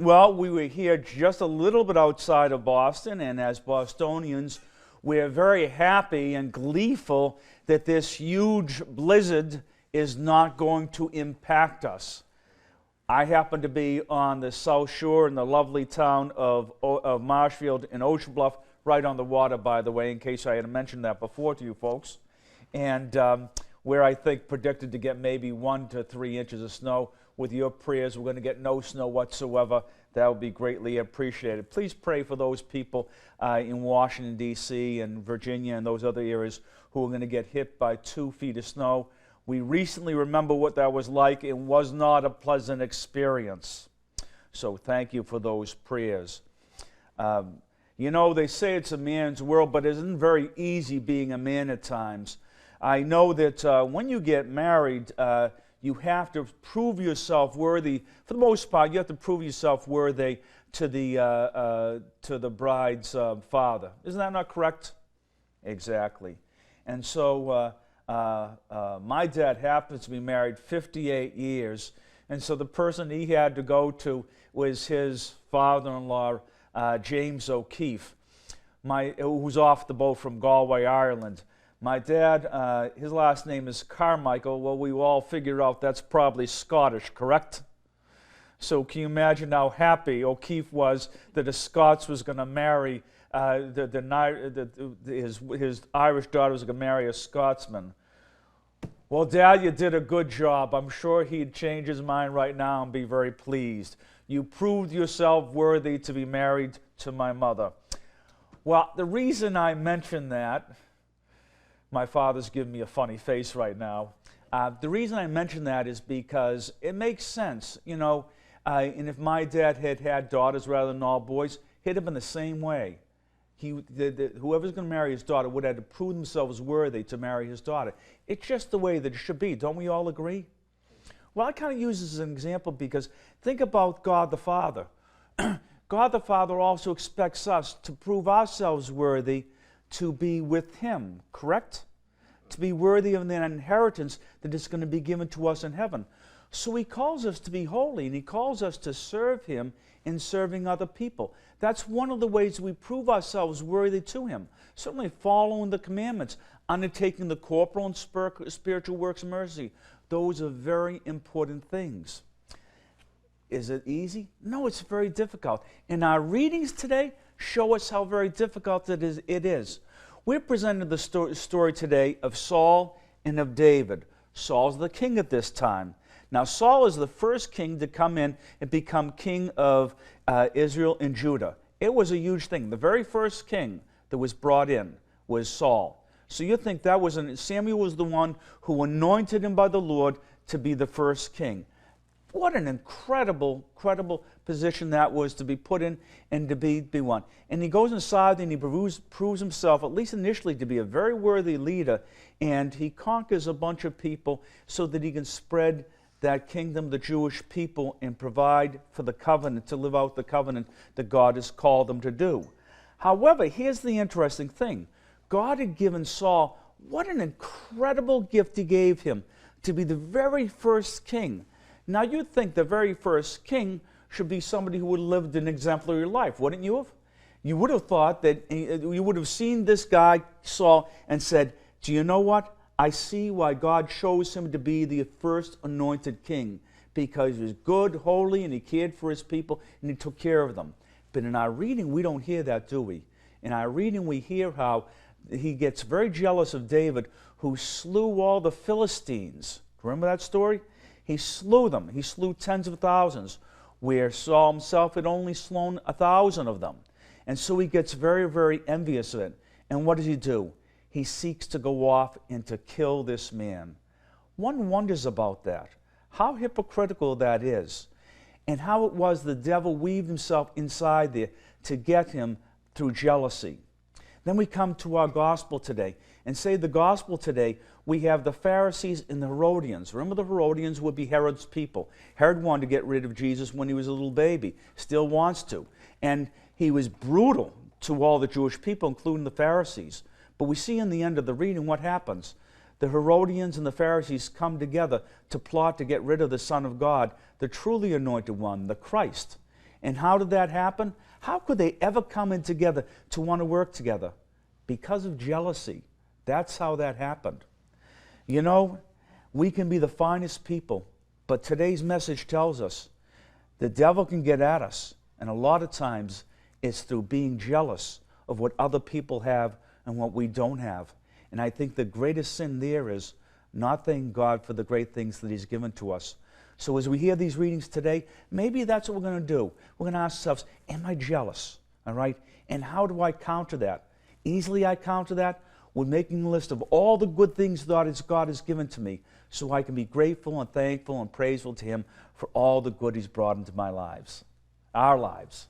Well, we were here just a little bit outside of Boston, and as Bostonians, we're very happy and gleeful that this huge blizzard is not going to impact us. I happen to be on the South Shore in the lovely town of Marshfield in Ocean Bluff, right on the water, by the way, in case I had mentioned that before to you folks. And where I think predicted to get maybe 1 to 3 inches of snow. With your prayers, we're going to get no snow whatsoever. That would be greatly appreciated. Please pray for those people in Washington, D.C. and Virginia and those other areas who are going to get hit by 2 feet of snow. We recently remember what that was like. It was not a pleasant experience. So thank you for those prayers. You know, they say it's a man's world, but it isn't very easy being a man at times. I know that when you get married, you have to prove yourself worthy. For the most part, you have to prove yourself worthy to the bride's father. Isn't that not correct? Exactly. And so my dad happens to be married 58 years, and so the person he had to go to was his father-in-law, James O'Keefe, who's off the boat from Galway, Ireland. My dad, his last name is Carmichael. Well, we all figured out that's probably Scottish, correct? So can you imagine how happy O'Keefe was that a Scots was going to marry, his Irish daughter was going to marry a Scotsman. Well, Dad, you did a good job. I'm sure he'd change his mind right now and be very pleased. You proved yourself worthy to be married to my mother. Well, the reason I mention that, my father's giving me a funny face right now. The reason I mention that is because it makes sense, you know, and if my dad had had daughters rather than all boys, he'd have been the same way. Whoever's going to marry his daughter would have to prove themselves worthy to marry his daughter. It's just the way that it should be. Don't we all agree? Well, I kind of use this as an example because think about God the Father. God the Father also expects us to prove ourselves worthy to be with Him, correct? To be worthy of the inheritance that is going to be given to us in heaven. So He calls us to be holy, and He calls us to serve Him in serving other people. That's one of the ways we prove ourselves worthy to Him. Certainly following the commandments, undertaking the corporal and spiritual works of mercy. Those are very important things. Is it easy? No, it's very difficult. And our readings today show us how very difficult it is. We're presented the story today of Saul and of David. Saul's the king at this time. Now, Saul is the first king to come in and become king of Israel and Judah. It was a huge thing. The very first king that was brought in was Saul. So you think that was Samuel was the one who anointed him by the Lord to be the first king. What an incredible position that was to be put in and to be one. And he goes inside and he proves himself, at least initially, to be a very worthy leader. And he conquers a bunch of people so that he can spread that kingdom, the Jewish people, and provide for the covenant, to live out the covenant that God has called them to do. However, here's the interesting thing. God had given Saul, what an incredible gift He gave him, to be the very first king. Now, you'd think the very first king should be somebody who would have lived an exemplary life, wouldn't you have? You would have thought that you would have seen this guy, Saul, and said, do you know what? I see why God chose him to be the first anointed king, because he was good, holy, and he cared for his people, and he took care of them. But in our reading, we don't hear that, do we? In our reading, we hear how he gets very jealous of David, who slew all the Philistines. Remember that story? He slew them. He slew tens of thousands, where Saul himself had only slain 1,000 of them. And so he gets very, very envious of it. And what does he do? He seeks to go off and to kill this man. One wonders about that, how hypocritical that is, and how it was the devil weaved himself inside there to get him through jealousy. Then we come to our gospel today, and say the gospel today, we have the Pharisees and the Herodians. Remember, the Herodians would be Herod's people. Herod wanted to get rid of Jesus when he was a little baby, still wants to. And he was brutal to all the Jewish people, including the Pharisees. But we see in the end of the reading what happens. The Herodians and the Pharisees come together to plot to get rid of the Son of God, the truly anointed one, the Christ. And how did that happen? How could they ever come in together to want to work together? Because of jealousy. That's how that happened. You know, we can be the finest people, but today's message tells us the devil can get at us, and a lot of times it's through being jealous of what other people have and what we don't have. And I think the greatest sin there is not thanking God for the great things that He's given to us. So as we hear these readings today, maybe that's what we're going to do. We're going to ask ourselves, am I jealous? All right? And how do I counter that? Easily I counter that with making a list of all the good things that God has given to me, so I can be grateful and thankful and praiseful to Him for all the good He's brought into my lives, our lives.